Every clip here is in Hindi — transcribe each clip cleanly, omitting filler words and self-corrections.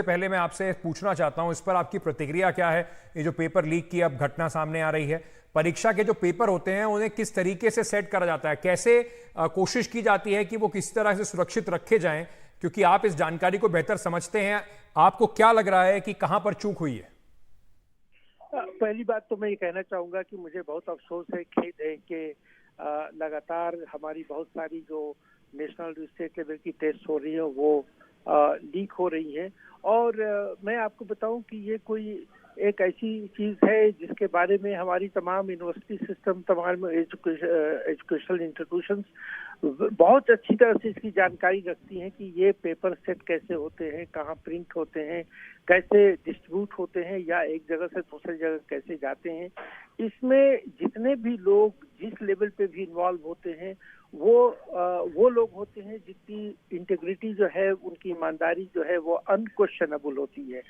पहले मैं आपसे पूछना चाहता हूं, इस पर आपकी प्रतिक्रिया क्या है? ये जो पेपर लीक की अब घटना सामने आ रही है, परीक्षा के जो पेपर होते हैं उन्हें किस तरीके से सेट करा जाता है, कैसे कोशिश की जाती है कि वो किस तरह से सुरक्षित रखे जाएं? क्योंकि आप इस जानकारी को बेहतर समझते हैं, आपको क्या लग रहा है कि कहां पर चूक हुई है? पहली बात तो मैं ये कहना चाहूंगा कि मुझे बहुत अफसोस है, खेद है कि लगातार हमारी बहुत सारी जो नेशनल स्टेट लेवल की टेस्ट हो रही है वो लीक हो रही है। और मैं आपको बताऊं कि ये कोई एक ऐसी चीज है जिसके बारे में हमारी तमाम यूनिवर्सिटी सिस्टम, तमाम एजुकेशनल इंस्टीट्यूशंस बहुत अच्छी तरह से इसकी जानकारी रखती हैं कि ये पेपर सेट कैसे होते हैं, कहाँ प्रिंट होते हैं, कैसे डिस्ट्रीब्यूट होते हैं या एक जगह से दूसरी जगह कैसे जाते हैं। इसमें जितने भी लोग जिस लेवल पे भी इन्वॉल्व होते हैं वो लोग होते हैं जिनकी इंटीग्रिटी जो है, उनकी ईमानदारी जो है वो अनक्वेश्चनेबल होती है।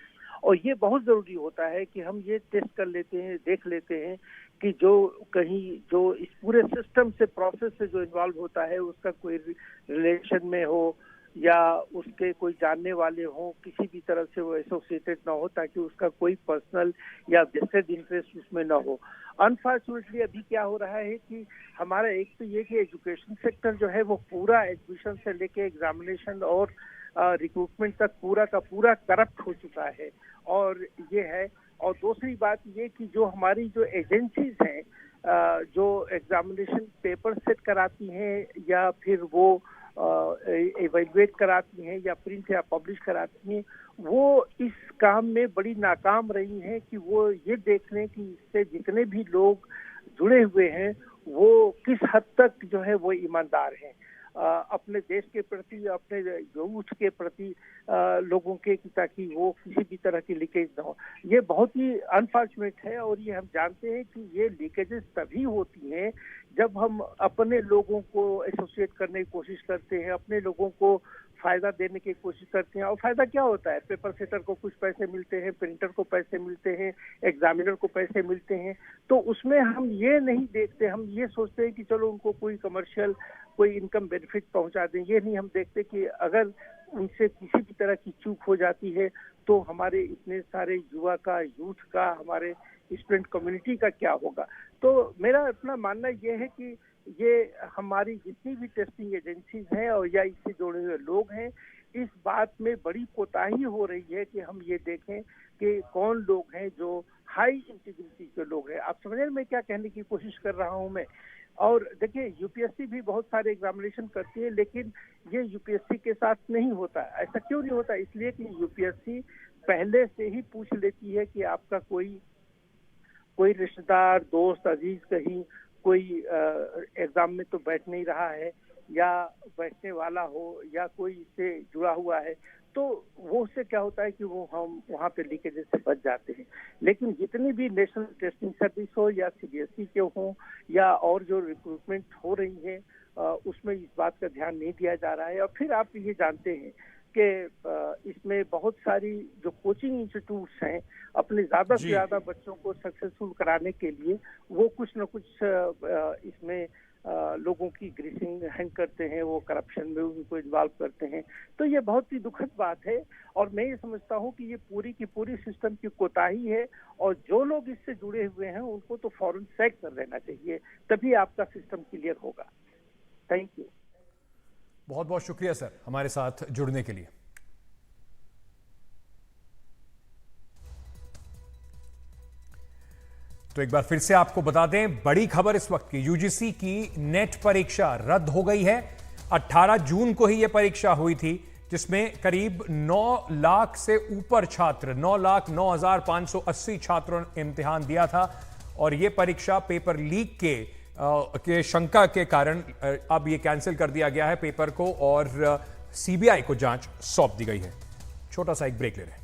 और ये बहुत जरूरी होता है कि हम ये टेस्ट कर लेते हैं, देख लेते हैं कि जो कहीं जो इस पूरे सिस्टम से, प्रोसेस से जो इन्वॉल्व होता है उसका कोई रिलेशन में हो या उसके कोई जानने वाले हो, किसी भी तरह से वो एसोसिएटेड ना हो, ताकि उसका कोई पर्सनल या वेस्टेड इंटरेस्ट उसमें ना हो। अनफॉर्चुनेटली अभी क्या हो रहा है कि हमारा एक तो ये कि एजुकेशन सेक्टर जो है वो पूरा एडमिशन से लेके एग्जामिनेशन और रिक्रूटमेंट तक पूरा का पूरा करप्ट हो चुका है, और ये है। और दूसरी बात ये कि जो हमारी जो एजेंसीज हैं जो एग्जामिनेशन पेपर सेट कराती हैं या फिर वो इवैल्यूएट कराती हैं या प्रिंट या पब्लिश कराती हैं, वो इस काम में बड़ी नाकाम रही हैं कि वो ये देख लें कि इससे जितने भी लोग जुड़े हुए हैं वो किस हद तक जो है वो ईमानदार हैं अपने देश के प्रति, अपने यूथ के प्रति, लोगों के, ताकि वो किसी भी तरह की लीकेज ना हो। ये बहुत ही अनफॉर्चुनेट है। और ये हम जानते हैं कि ये लीकेजेस तभी होती हैं जब हम अपने लोगों को एसोसिएट करने की कोशिश करते हैं, अपने लोगों को फायदा देने की कोशिश करते हैं। और फायदा क्या होता है? पेपर सेटर को कुछ पैसे मिलते हैं, प्रिंटर को पैसे मिलते हैं, एग्जामिनर को पैसे मिलते हैं। तो उसमें हम ये नहीं देखते, हम ये सोचते हैं कि चलो उनको कोई कमर्शियल कोई इनकम बेनिफिट पहुंचा दें। ये नहीं हम देखते कि अगर उनसे किसी भी तरह की चूक हो जाती है तो हमारे इतने सारे युवा का, यूथ का, हमारे स्टूडेंट कम्युनिटी का क्या होगा। तो मेरा अपना मानना ये है कि ये हमारी जितनी भी टेस्टिंग एजेंसीज हैं और या इससे जुड़े हुए लोग हैं, इस बात में बड़ी कोताही हो रही है कि हम ये देखें कि कौन लोग हैं जो हाई इंटीग्रिटी के लोग हैं। आप समझ में क्या कहने की कोशिश कर रहा हूं मैं? और देखिए, यूपीएससी भी बहुत सारे एग्जामिनेशन करती है, लेकिन ये यूपीएससी के साथ नहीं होता। ऐसा क्यों नहीं होता? इसलिए कि यूपीएससी पहले से ही पूछ लेती है कि आपका कोई रिश्तेदार, दोस्त, अजीज कहीं कोई एग्जाम में तो बैठ नहीं रहा है या बैठने वाला हो या कोई इससे जुड़ा हुआ है, तो वो उससे क्या होता है कि वो हम वहाँ पे लीकेजेस से बच जाते हैं। लेकिन जितनी भी नेशनल टेस्टिंग सर्विस हो या सीबीएसई के हो या और जो रिक्रूटमेंट हो रही है उसमें इस बात का ध्यान नहीं दिया जा रहा है। और फिर आप ये जानते हैं कि इसमें बहुत सारी जो कोचिंग इंस्टीट्यूट्स हैं, अपने ज्यादा से ज्यादा बच्चों को सक्सेसफुल कराने के लिए वो कुछ न कुछ इसमें लोगों की ग्रीसिंग हैंग करते हैं, वो करप्शन में उनको इन्वॉल्व करते हैं। तो ये बहुत ही दुखद बात है और मैं ये समझता हूँ कि ये पूरी की पूरी सिस्टम की कोताही है और जो लोग इससे जुड़े हुए हैं उनको तो फौरन सैक कर देना चाहिए, तभी आपका सिस्टम क्लियर होगा। Thank you. बहुत बहुत शुक्रिया सर हमारे साथ जुड़ने के लिए। तो एक बार फिर से आपको बता दें, बड़ी खबर इस वक्त की, यूजीसी की नेट परीक्षा रद्द हो गई है। 18 जून को ही यह परीक्षा हुई थी जिसमें करीब 9 लाख से ऊपर छात्र, 9,09,580 छात्रों ने इम्तिहान दिया था और यह परीक्षा पेपर लीक के शंका के कारण अब यह कैंसिल कर दिया गया है पेपर को और सीबीआई को जांच सौंप दी गई है। छोटा सा एक ब्रेक ले रहे हैं।